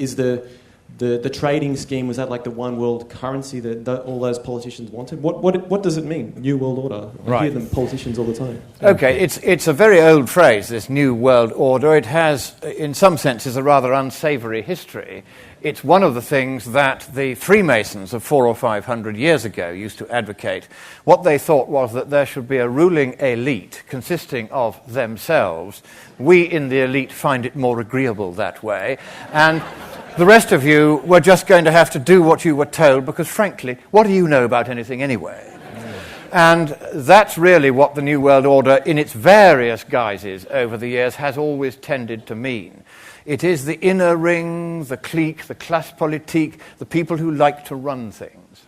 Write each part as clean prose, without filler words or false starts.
Is the trading scheme, was that like the one world currency that all those politicians wanted? What does it mean, New World Order? I hear them politicians all the time. Okay, it's a very old phrase, this New World Order. It has, in some senses, a rather unsavoury history. It's one of the things that the Freemasons of 400 or 500 years ago used to advocate. What they thought was that there should be a ruling elite consisting of themselves. We in the elite find it more agreeable that way. And the rest of you were just going to have to do what you were told because, frankly, what do you know about anything anyway? And that's really what the New World Order, in its various guises over the years, has always tended to mean. It is the inner ring, the clique, the classe politique, the people who like to run things,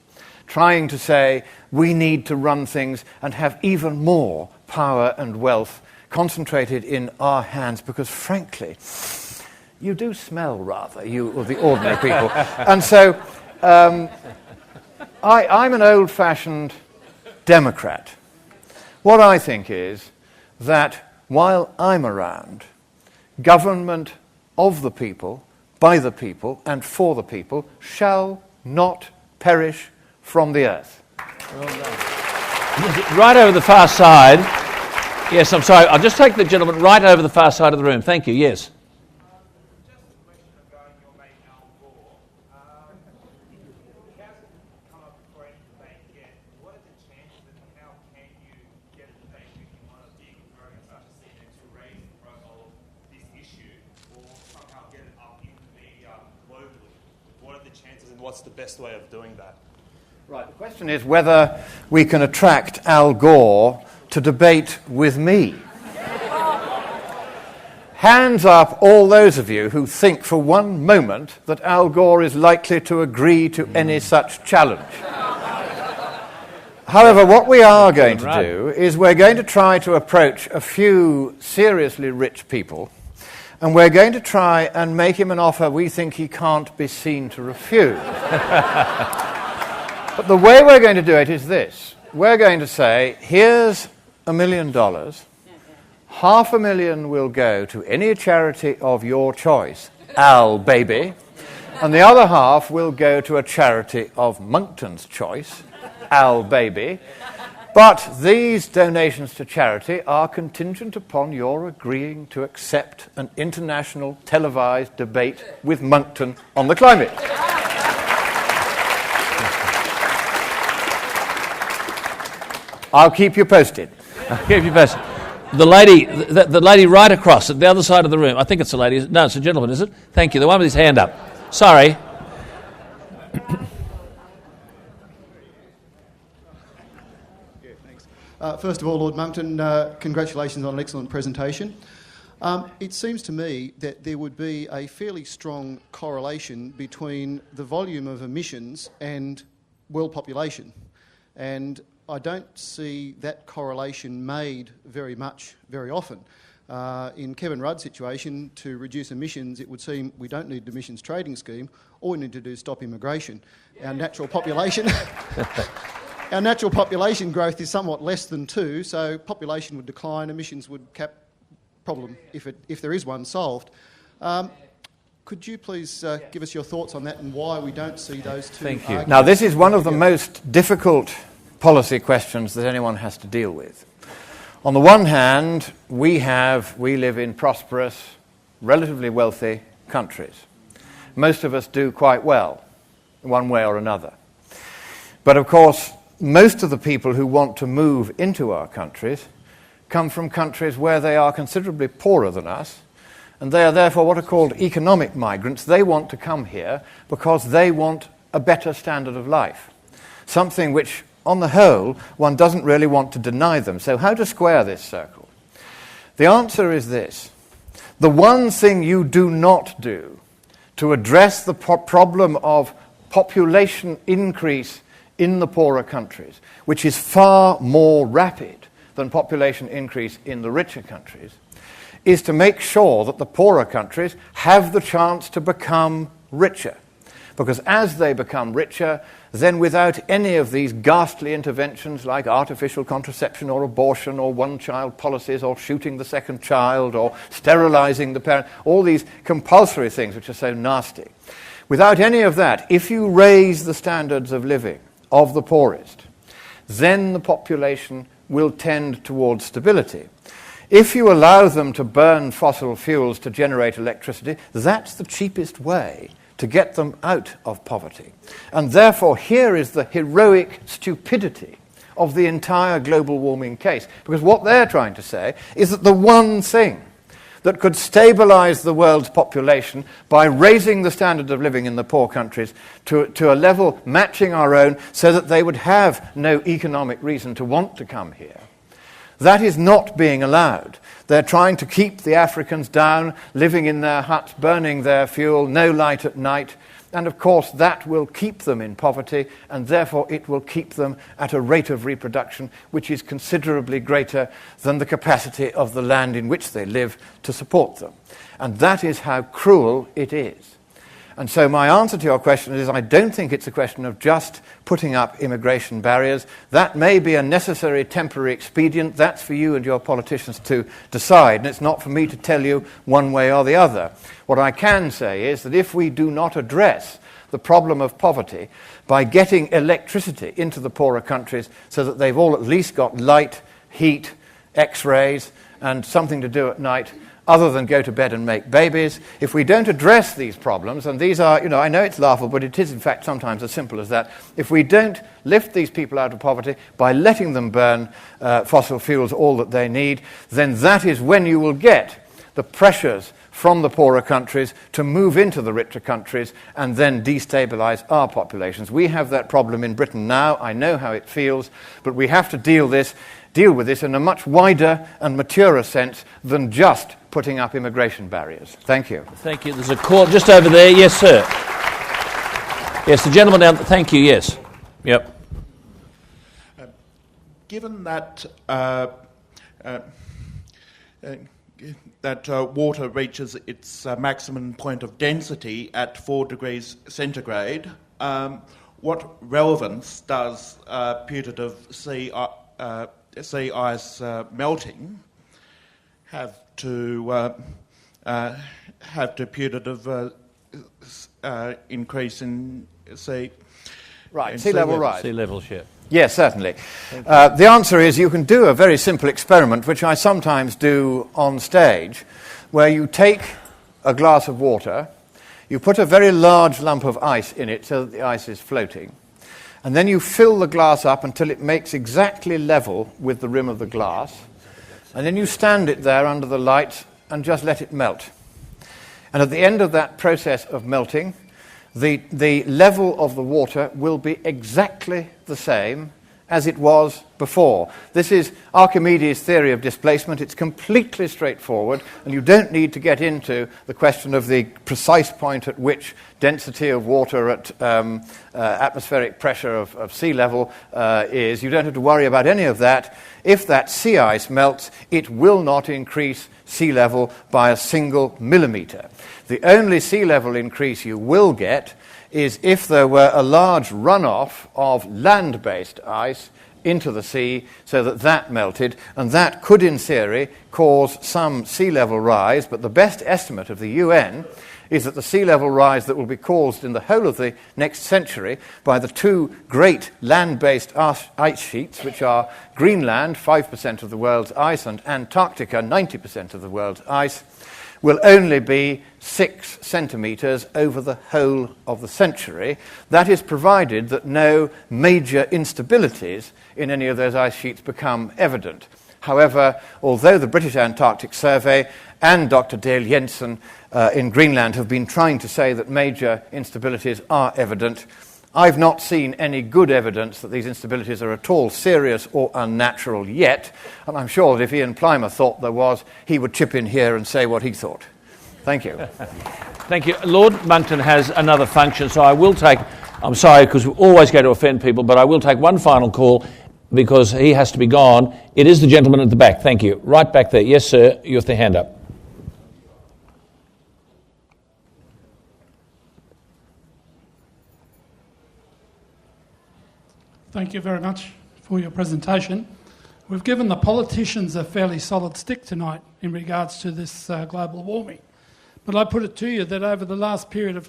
trying to say, we need to run things and have even more power and wealth concentrated in our hands because, frankly, you do smell rather, you or the ordinary people. And so I'm an old-fashioned Democrat. What I think is that while I'm around, government of the people, by the people, and for the people shall not perish from the earth. Well done. Right over the far side. Yes, I'm sorry. I'll just take the gentleman right over the far side of the room. Thank you. Yes. What's the best way of doing that? Right, the question is whether we can attract Al Gore to debate with me. Hands up, all those of you who think for one moment that Al Gore is likely to agree to any such challenge. However, what we are going to do is we're going to try to approach a few seriously rich people, and we're going to try and make him an offer we think he can't be seen to refuse. But the way we're going to do it is this. We're going to say, here's $1 million. $500,000 will go to any charity of your choice, Al baby. And the other half will go to a charity of Monckton's choice, Al baby. But these donations to charity are contingent upon your agreeing to accept an international televised debate with Monckton on the climate. I'll keep you posted. I'll keep you posted. The lady right across at the other side of the room. I think it's a lady. No, it's a gentleman, is it? Thank you. The one with his hand up. Sorry. First of all, Lord Monckton, congratulations on an excellent presentation. It seems to me that there would be a fairly strong correlation between the volume of emissions and world population. And I don't see that correlation made very often. In Kevin Rudd's situation, to reduce emissions, it would seem we don't need an emissions trading scheme. All we need to do is stop immigration. Our natural population... Our natural population growth is somewhat less than 2, so population would decline, emissions would cap problem, if there is one, solved. Could you please give us your thoughts on that and why we don't see those two Thank you. arguments? Now, this is one of the most difficult policy questions that anyone has to deal with. On the one hand, we live in prosperous, relatively wealthy countries. Most of us do quite well, one way or another. But of course, most of the people who want to move into our countries come from countries where they are considerably poorer than us, and they are therefore what are called economic migrants. They want to come here because they want a better standard of life, something which, on the whole, one doesn't really want to deny them. So how to square this circle? The answer is this. The one thing you do not do to address the problem of population increase in the poorer countries, which is far more rapid than population increase in the richer countries, is to make sure that the poorer countries have the chance to become richer. Because as they become richer, then without any of these ghastly interventions like artificial contraception or abortion or one-child policies or shooting the second child or sterilizing the parent, all these compulsory things which are so nasty, without any of that, if you raise the standards of living of the poorest, then the population will tend towards stability. If you allow them to burn fossil fuels to generate electricity, that's the cheapest way to get them out of poverty. And therefore, here is the heroic stupidity of the entire global warming case. Because what they're trying to say is that the one thing that could stabilize the world's population by raising the standard of living in the poor countries to a level matching our own so that they would have no economic reason to want to come here, that is not being allowed. They're trying to keep the Africans down, living in their huts, burning their fuel, no light at night. And of course, that will keep them in poverty, and therefore it will keep them at a rate of reproduction which is considerably greater than the capacity of the land in which they live to support them. And that is how cruel it is. And so my answer to your question is I don't think it's a question of just putting up immigration barriers. That may be a necessary temporary expedient. That's for you and your politicians to decide, and it's not for me to tell you one way or the other. What I can say is that if we do not address the problem of poverty by getting electricity into the poorer countries so that they've all at least got light, heat, X-rays, and something to do at night, other than go to bed and make babies, if we don't address these problems, and these are, I know it's laughable, but it is in fact sometimes as simple as that, if we don't lift these people out of poverty by letting them burn fossil fuels all that they need, then that is when you will get the pressures from the poorer countries to move into the richer countries and then destabilize our populations. We have that problem in Britain now. I know how it feels, but we have to deal with this in a much wider and maturer sense than just putting up immigration barriers. Thank you. Thank you. There's a call just over there. Yes, sir. Yes, the gentleman down. Thank you. Yes. Yep. Given that water reaches its maximum point of density at 4 degrees centigrade, what relevance does putative sea ice melting have to putative increase in sea? Right, sea level rise. Sea level share. Yes, certainly. The answer is you can do a very simple experiment, which I sometimes do on stage, where you take a glass of water, you put a very large lump of ice in it so that the ice is floating, and then you fill the glass up until it makes exactly level with the rim of the glass, and then you stand it there under the light and just let it melt. And at the end of that process of melting, the level of the water will be exactly the same as it was before. This is Archimedes' theory of displacement. It's completely straightforward, and you don't need to get into the question of the precise point at which density of water at atmospheric pressure of sea level is. You don't have to worry about any of that. If that sea ice melts, it will not increase sea level by a single millimetre. The only sea level increase you will get is if there were a large runoff of land-based ice into the sea so that melted, and that could, in theory, cause some sea level rise, but the best estimate of the UN is that the sea level rise that will be caused in the whole of the next century by the two great land-based ice sheets, which are Greenland, 5% of the world's ice, and Antarctica, 90% of the world's ice, will only be 6 centimetres over the whole of the century. That is provided that no major instabilities in any of those ice sheets become evident. However, although the British Antarctic Survey and Dr. Dale Jensen in Greenland have been trying to say that major instabilities are evident, I've not seen any good evidence that these instabilities are at all serious or unnatural yet, and I'm sure that if Ian Plimer thought there was, he would chip in here and say what he thought. Thank you. Thank you. Lord Monckton has another function, so I will take, I'm sorry because we always go to offend people, but I will take one final call because he has to be gone. It is the gentleman at the back. Thank you. Right back there. Yes, sir. You have the hand up. Thank you very much for your presentation. We've given the politicians a fairly solid stick tonight in regards to this global warming. But I put it to you that over the last period of time,